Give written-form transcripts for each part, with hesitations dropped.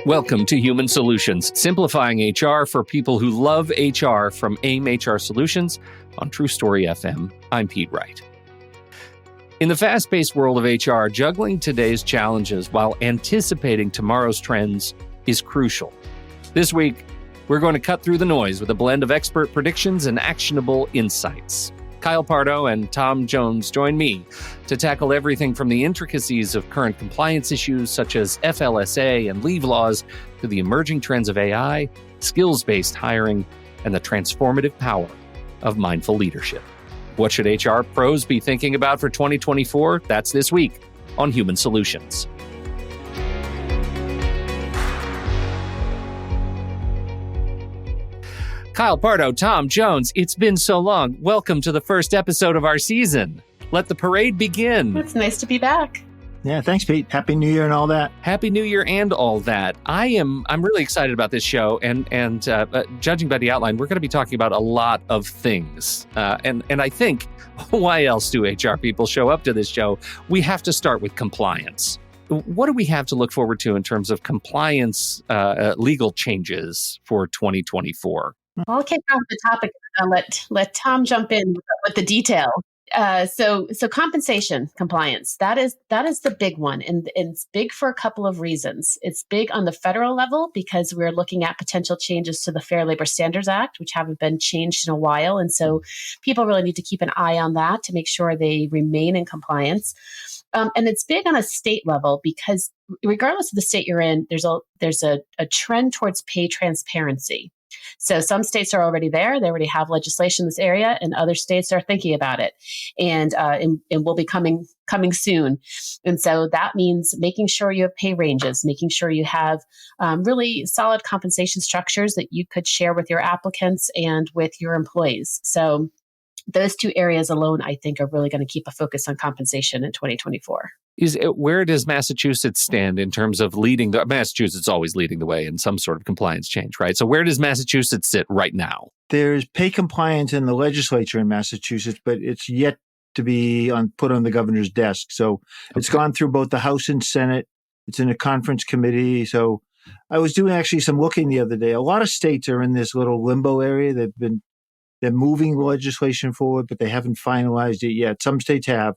Welcome to Human Solutions, simplifying HR for people who love HR from AIM HR Solutions on True Story FM. I'm Pete Wright. In the fast-paced world of HR, juggling today's challenges while anticipating tomorrow's trends is crucial. This week, we're going to cut through the noise with a blend of expert predictions and actionable insights. Kyle Pardo and Tom Jones join me to tackle everything from the intricacies of current compliance issues such as FLSA and leave laws to the emerging trends of AI, skills-based hiring, and the transformative power of mindful leadership. What should HR pros be thinking about for 2024? That's this week on Human Solutions. Kyle Pardo, Tom Jones, it's been so long. Welcome to the first episode of our season. Let the parade begin. It's nice to be back. Yeah, thanks, Pete. Happy New Year and all that. Happy New Year and all that. I'm really excited about this show, and judging by the outline, we're going to be talking about a lot of things. And I think, why else do HR people show up to this show? We have to start with compliance. What do we have to look forward to in terms of compliance legal changes for 2024? Well, I'll kick off the topic and let Tom jump in with the detail. So compensation compliance, that is the big one. And it's big for a couple of reasons. It's big on the federal level because we're looking at potential changes to the Fair Labor Standards Act, which haven't been changed in a while. And so people really need to keep an eye on that to make sure they remain in compliance. And it's big on a state level because regardless of the state you're in, there's a trend towards pay transparency. So some states are already there. They already have legislation in this area, and other states are thinking about it and will be coming soon. And so that means making sure you have pay ranges, making sure you have really solid compensation structures that you could share with your applicants and with your employees. So those two areas alone, I think, are really going to keep a focus on compensation in 2024. Where does Massachusetts stand in terms of Massachusetts always leading the way in some sort of compliance change, right? So where does Massachusetts sit right now? There's pay compliance in the legislature in Massachusetts, but it's yet to be put on the governor's desk. So It's gone through both the House and Senate. It's in a conference committee. So I was doing actually some looking the other day. A lot of states are in this little limbo area. They're moving legislation forward, but they haven't finalized it yet. Some states have.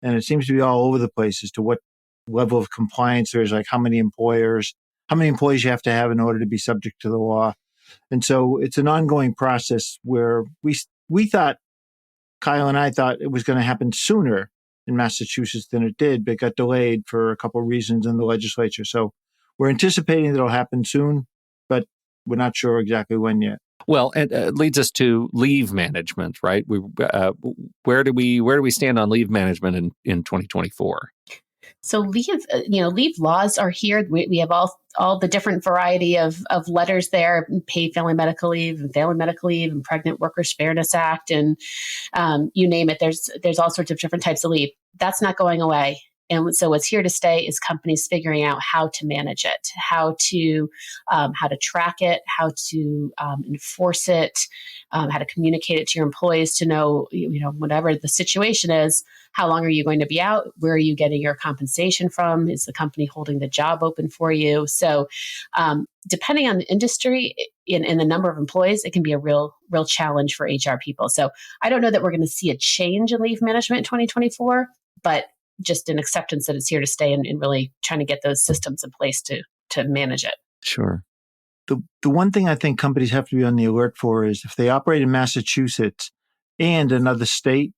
And it seems to be all over the place as to what level of compliance there is, like how many employees you have to have in order to be subject to the law. And so it's an ongoing process where we thought, Kyle and I thought it was going to happen sooner in Massachusetts than it did, but it got delayed for a couple of reasons in the legislature. So we're anticipating that it'll happen soon, but we're not sure exactly when yet. Well, it leads us to leave management, right? Where do we stand on leave management in 2024? So leave laws are here. We have all the different variety of letters there: paid family medical leave, and Pregnant Workers Fairness Act, and you name it. There's all sorts of different types of leave. That's not going away. And so what's here to stay is companies figuring out how to manage it, how to track it, how to enforce it, how to communicate it to your employees to know, whatever the situation is, how long are you going to be out? Where are you getting your compensation from? Is the company holding the job open for you? So depending on the industry and the number of employees, it can be a real challenge for HR people. So I don't know that we're going to see a change in leave management in 2024, but just an acceptance that it's here to stay and really trying to get those systems in place to manage it. Sure. The one thing I think companies have to be on the alert for is if they operate in Massachusetts and another state,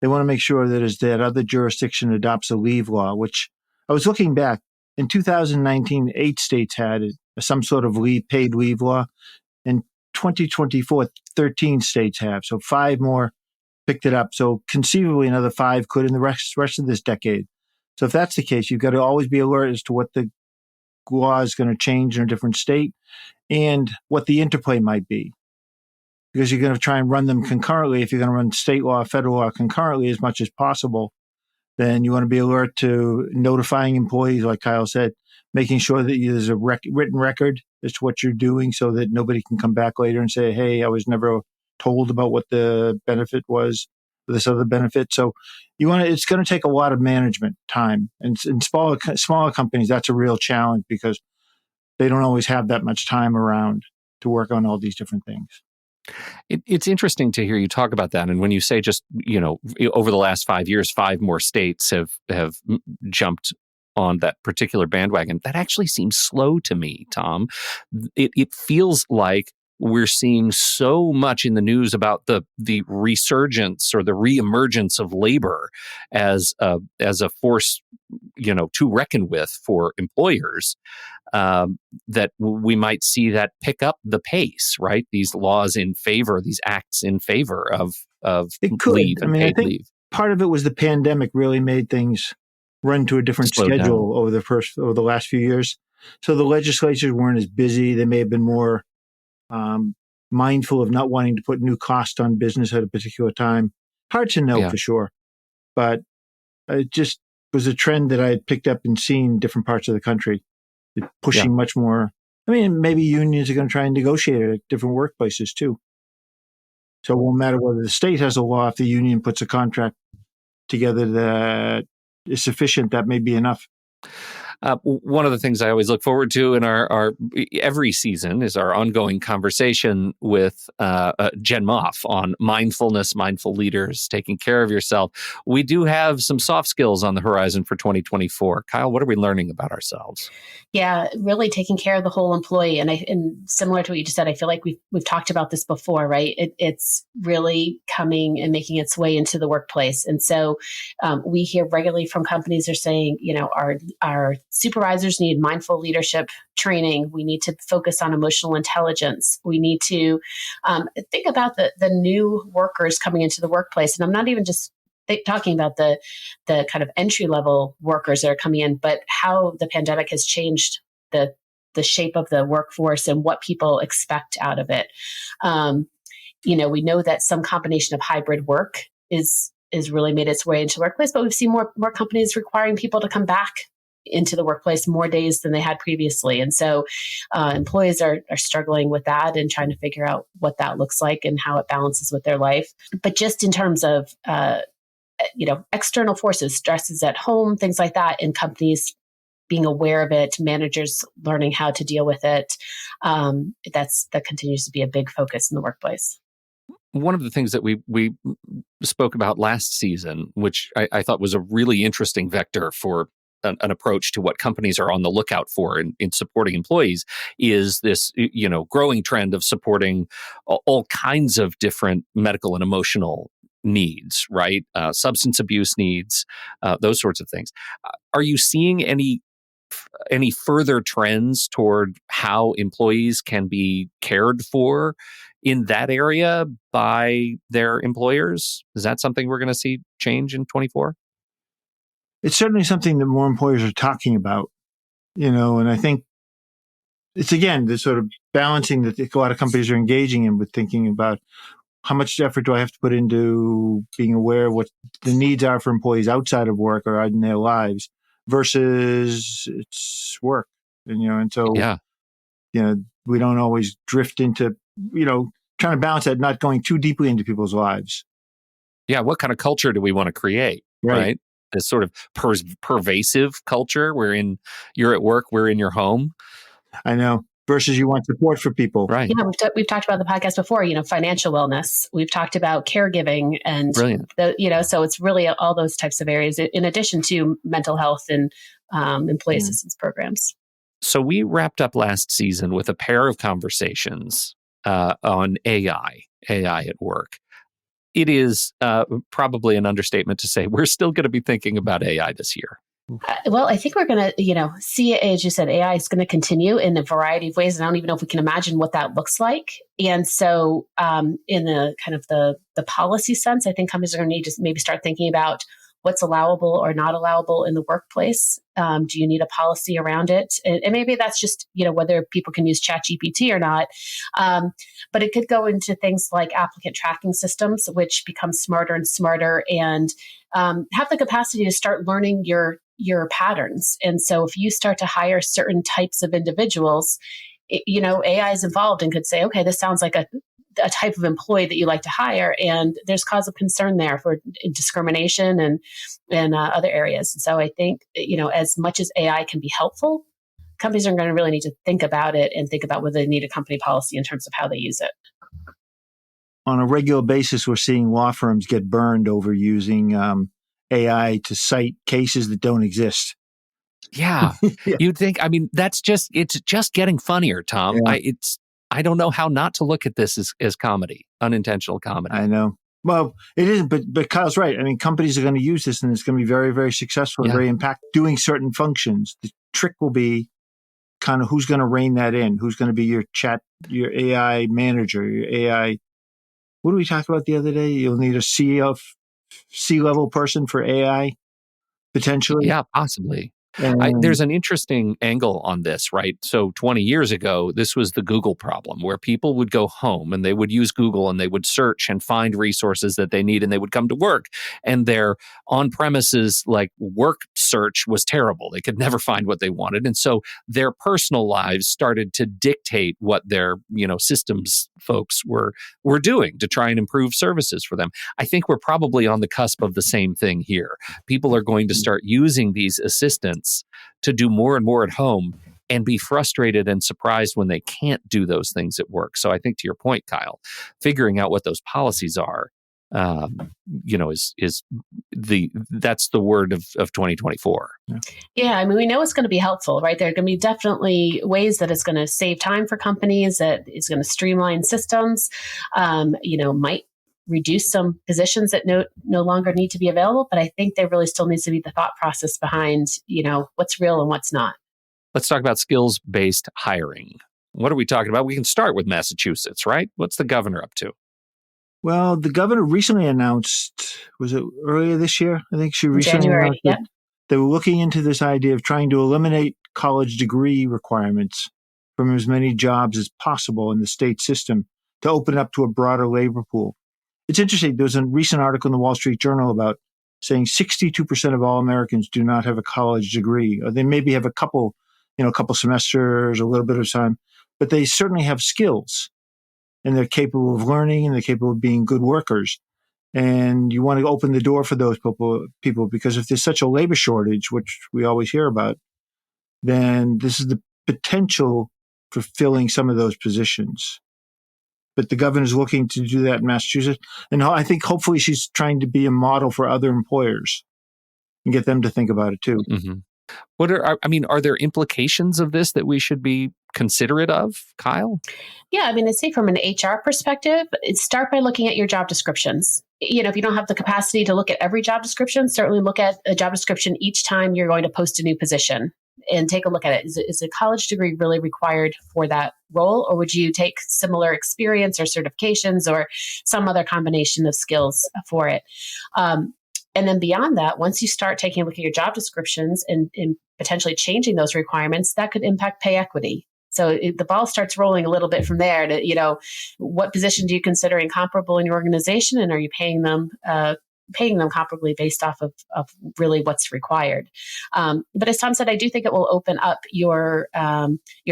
they want to make sure that other jurisdiction adopts a leave law, which I was looking back. In 2019, 8 states had some sort of paid leave law. In 2024, 13 states have. So 5 more picked it up. So conceivably another 5 could in the rest of this decade. So if that's the case, you've got to always be alert as to what the law is going to change in a different state and what the interplay might be. Because you're going to try and run them concurrently. If you're going to run state law, federal law concurrently as much as possible, then you want to be alert to notifying employees, like Kyle said, making sure that there's a written record as to what you're doing so that nobody can come back later and say, hey, I was never told about what the benefit was, this other benefit. So it's going to take a lot of management time. And in smaller companies, that's a real challenge because they don't always have that much time around to work on all these different things. It's interesting to hear you talk about that. And when you say just, over the last 5 years, 5 more states have jumped on that particular bandwagon, that actually seems slow to me, Tom. It feels like we're seeing so much in the news about the resurgence or the reemergence of labor as a force, to reckon with for employers. That we might see that pick up the pace, right? These laws in favor, these acts in favor of It could. leave and I paid think leave. part of it was the pandemic really made things run to a different Slowed schedule over the last few years. So the legislatures weren't as busy. They may have been more mindful of not wanting to put new costs on business at a particular time. Hard to know for sure, but it just was a trend that I had picked up and seen in different parts of the country, pushing much more. Maybe unions are going to try and negotiate it at different workplaces too. So it won't matter whether the state has a law. If the union puts a contract together that is sufficient, that may be enough. One of the things I always look forward to in our every season is our ongoing conversation with Jen Moff on mindfulness, mindful leaders, taking care of yourself. We do have some soft skills on the horizon for 2024. Kyle, what are we learning about ourselves? Yeah, really taking care of the whole employee. And similar to what you just said, I feel like we've talked about this before, right? It's really coming and making its way into the workplace. And so we hear regularly from companies are saying, our supervisors need mindful leadership training. We need to focus on emotional intelligence. We need to think about the new workers coming into the workplace. And I'm not even just talking about the kind of entry level workers that are coming in, but how the pandemic has changed the shape of the workforce and what people expect out of it. We know that some combination of hybrid work is really made its way into the workplace, but we've seen more companies requiring people to come back into the workplace more days than they had previously. And so employees are struggling with that and trying to figure out what that looks like and how it balances with their life. But just in terms of external forces, stresses at home, things like that, and companies being aware of it, managers learning how to deal with it, that continues to be a big focus in the workplace. One of the things that we spoke about last season, which I thought was a really interesting vector for an approach to what companies are on the lookout for in supporting employees, is this growing trend of supporting all kinds of different medical and emotional needs, right? Substance abuse needs, those sorts of things. Are you seeing any further trends toward how employees can be cared for in that area by their employers? Is that something we're going to see change in 24? It's certainly something that more employers are talking about, and I think it's, again, the sort of balancing that a lot of companies are engaging in with thinking about how much effort do I have to put into being aware of what the needs are for employees outside of work or in their lives versus it's work. And so, we don't always drift into, trying to balance that, not going too deeply into people's lives. Yeah. What kind of culture do we want to create? Right. This sort of pervasive culture wherein you're at work, we're in your home. I know. Versus you want support for people. Right. Yeah, we've talked about the podcast before, financial wellness. We've talked about caregiving and, so it's really all those types of areas in addition to mental health and employee assistance programs. So we wrapped up last season with a pair of conversations on AI at work. It is probably an understatement to say we're still going to be thinking about AI this year. Well, I think we're going to, see, as you said, AI is going to continue in a variety of ways. And I don't even know if we can imagine what that looks like. And so in the kind of the policy sense, I think companies are going to need to maybe start thinking about what's allowable or not allowable in the workplace. Do you need a policy around it? And maybe that's just, whether people can use ChatGPT or not. But it could go into things like applicant tracking systems, which become smarter and smarter and have the capacity to start learning your patterns. And so if you start to hire certain types of individuals, AI is involved and could say, okay, this sounds like a type of employee that you like to hire, and there's cause of concern there for discrimination and other areas. And so I think, as much as AI can be helpful, companies are going to really need to think about it and think about whether they need a company policy in terms of how they use it. On a regular basis, we're seeing law firms get burned over using AI to cite cases that don't exist. Yeah. Yeah. You'd think, it's just getting funnier, Tom. Yeah. I don't know how not to look at this as comedy, unintentional comedy. I know. Well, it isn't, but Kyle's right. I mean, companies are going to use this, and it's going to be very, very successful and very impactful doing certain functions. The trick will be kind of who's going to rein that in, who's going to be your AI manager, your AI. What did we talk about the other day? You'll need a C-level person for AI, potentially. Yeah, possibly. And There's an interesting angle on this, right? So 20 years ago, this was the Google problem where people would go home and they would use Google and they would search and find resources that they need and they would come to work and their on-premises work search was terrible. They could never find what they wanted. And so their personal lives started to dictate what their, systems folks were doing to try and improve services for them. I think we're probably on the cusp of the same thing here. People are going to start using these assistants to do more and more at home and be frustrated and surprised when they can't do those things at work. So I think to your point, Kyle, figuring out what those policies are, that's the word of 2024. Yeah, we know it's going to be helpful, right? There are going to be definitely ways that it's going to save time for companies, that it's going to streamline systems, might reduce some positions that no longer need to be available. But I think there really still needs to be the thought process behind, what's real and what's not. Let's talk about skills-based hiring. What are we talking about? We can start with Massachusetts, right? What's the governor up to? Well, the governor recently announced, was it earlier this year? I think she recently announced that they were looking into this idea of trying to eliminate college degree requirements from as many jobs as possible in the state system to open up to a broader labor pool. It's interesting. There was a recent article in the Wall Street Journal about saying 62% of all Americans do not have a college degree. Or they maybe have a couple semesters, a little bit of time, but they certainly have skills and they're capable of learning and they're capable of being good workers. And you want to open the door for those people because if there's such a labor shortage, which we always hear about, then this is the potential for filling some of those positions. But the governor's looking to do that in Massachusetts. And I think hopefully she's trying to be a model for other employers and get them to think about it too. Mm-hmm. Are there implications of this that we should be considerate of, Kyle? Yeah, I'd say from an HR perspective, start by looking at your job descriptions. If you don't have the capacity to look at every job description, certainly look at a job description each time you're going to post a new position and take a look at it. Is a college degree really required for that role, or would you take similar experience or certifications or some other combination of skills for it? And then beyond that, once you start taking a look at your job descriptions and potentially changing those requirements, that could impact pay equity. So the ball starts rolling a little bit from there to, what position do you consider incomparable in your organization, and are you paying them comparably based off of really what's required. But as Tom said, I do think it will open up your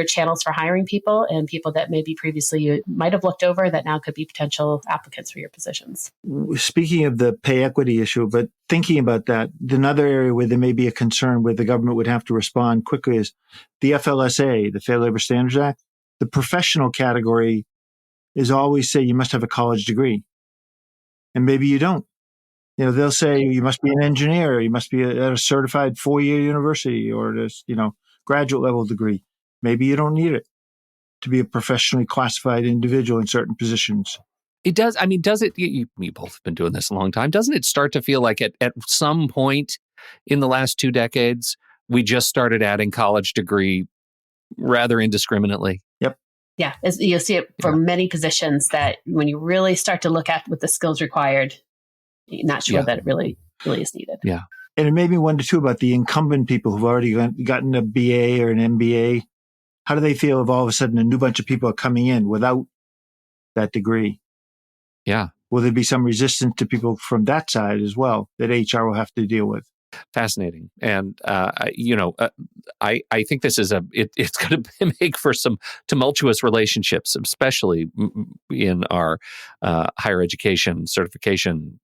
channels for hiring people and people that maybe previously you might have looked over that now could be potential applicants for your positions. Speaking of the pay equity issue, but thinking about that, another area where there may be a concern where the government would have to respond quickly is the FLSA, the Fair Labor Standards Act. The professional category is always say you must have a college degree. And maybe you don't. They'll say you must be an engineer, you must be at a certified 4-year university or this, graduate level degree. Maybe you don't need it to be a professionally classified individual in certain positions. It does. Does it? You both have been doing this a long time. Doesn't it start to feel like at some point in the last 2 decades, we just started adding college degree rather indiscriminately? Yep. Yeah. You'll see it for many positions that when you really start to look at what the skills required, not sure that it really is needed. Yeah. And it made me wonder too about the incumbent people who've already gotten a BA or an MBA. How do they feel if all of a sudden a new bunch of people are coming in without that degree? Yeah. Will there be some resistance to people from that side as well that HR will have to deal with? Fascinating. And, I think this is it's going to make for some tumultuous relationships, especially in our higher education certification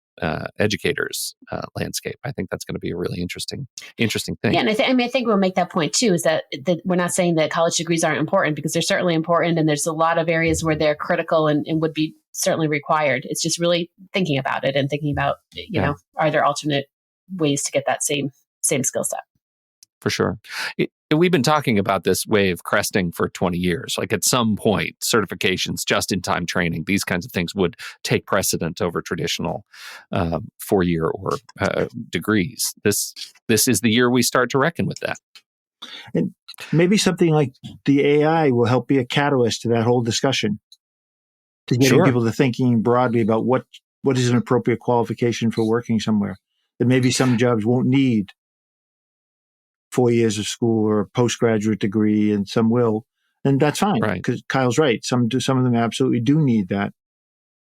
educators' landscape. I think that's going to be a really interesting thing. Yeah, and I think we'll make that point too, is that we're not saying that college degrees aren't important, because they're certainly important, and there's a lot of areas where they're critical and would be certainly required. It's just really thinking about it and thinking about, are there alternate ways to get that same skill set? For sure. We've been talking about this wave cresting for 20 years. Like at some point, certifications, just-in-time training, these kinds of things would take precedent over traditional 4-year or degrees. This is the year we start to reckon with that. And maybe something like the AI will help be a catalyst to that whole discussion, to getting people to thinking broadly about what is an appropriate qualification for working somewhere. That maybe some jobs won't need 4 years of school or a postgraduate degree, and some will, and that's fine. Because Kyle's right. Some of them absolutely do need that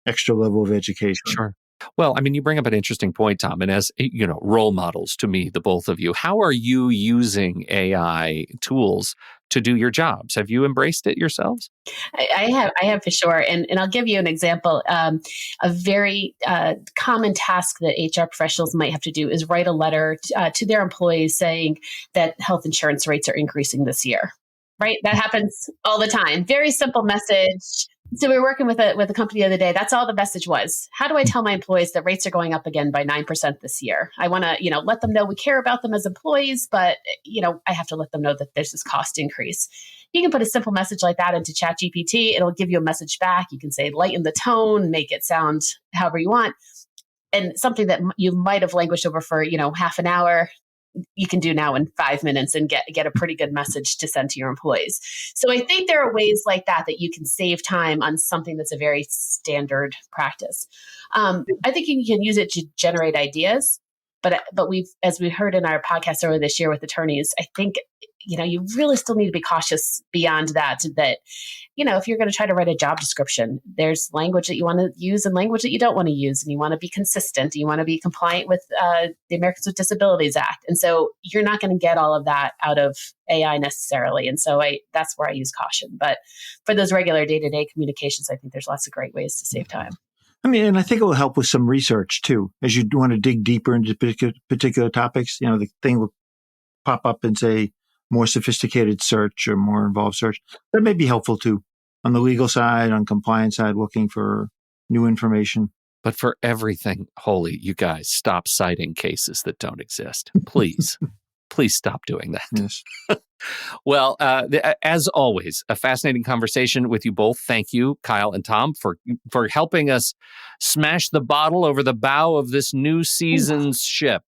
extra level of education. Sure. Well, I mean, you bring up an interesting point, Tom, and as role models to me, the both of you, how are you using AI tools to do your jobs? Have you embraced it yourselves? I have for sure. And I'll give you an example. A very common task that HR professionals might have to do is write a letter to their employees saying that health insurance rates are increasing this year. Right? That happens all the time. Very simple message. So we were working with a company the other day. That's all the message was. How do I tell my employees that rates are going up again by 9% this year? I want to, let them know we care about them as employees, but, I have to let them know that there's this cost increase. You can put a simple message like that into ChatGPT. It'll give you a message back. You can say, lighten the tone, make it sound however you want. And something that you might have languished over for, half an hour, you can do now in 5 minutes and get a pretty good message to send to your employees. So I think there are ways like that you can save time on something that's a very standard practice. I think you can use it to generate ideas, but as we heard in our podcast earlier this year with attorneys, I think you really still need to be cautious beyond that, if you're going to try to write a job description, there's language that you want to use and language that you don't want to use. And you want to be consistent. You want to be compliant with the Americans with Disabilities Act. And so you're not going to get all of that out of AI necessarily. And so that's where I use caution. But for those regular day-to-day communications, I think there's lots of great ways to save time. I mean, and I think it will help with some research too, as you want to dig deeper into particular topics. The thing will pop up and say more sophisticated search or more involved search. That may be helpful too. On the legal side, on compliance side, looking for new information. But for everything, holy, you guys, stop citing cases that don't exist. Please. Please stop doing that. Yes. Well, as always, a fascinating conversation with you both. Thank you, Kyle and Tom, for helping us smash the bottle over the bow of this new season's ship.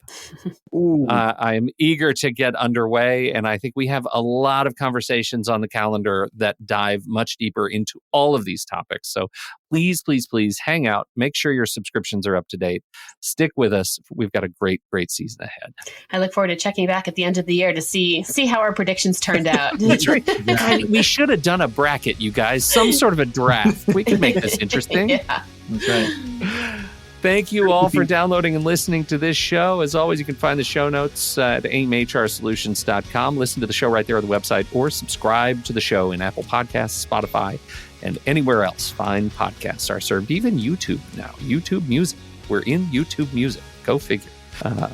I am eager to get underway, and I think we have a lot of conversations on the calendar that dive much deeper into all of these topics. So please, please, please hang out. Make sure your subscriptions are up to date. Stick with us. We've got a great, great season ahead. I look forward to checking back at the end of the year to see how our predictions turned out. That's right. And we should have done a bracket, you guys. Some sort of a draft. We could make this interesting. Yeah. That's right. Thank you all for downloading and listening to this show. As always, you can find the show notes at aimhrsolutions.com. Listen to the show right there on the website, or subscribe to the show in Apple Podcasts, Spotify, and anywhere else fine podcasts are served. Even YouTube now. YouTube Music. We're in YouTube Music. Go figure.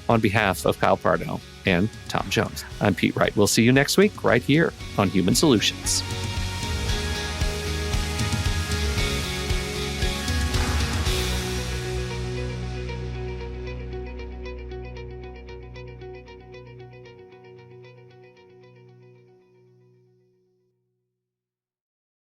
On behalf of Kyle Pardo and Tom Jones, I'm Pete Wright. We'll see you next week right here on Human Solutions.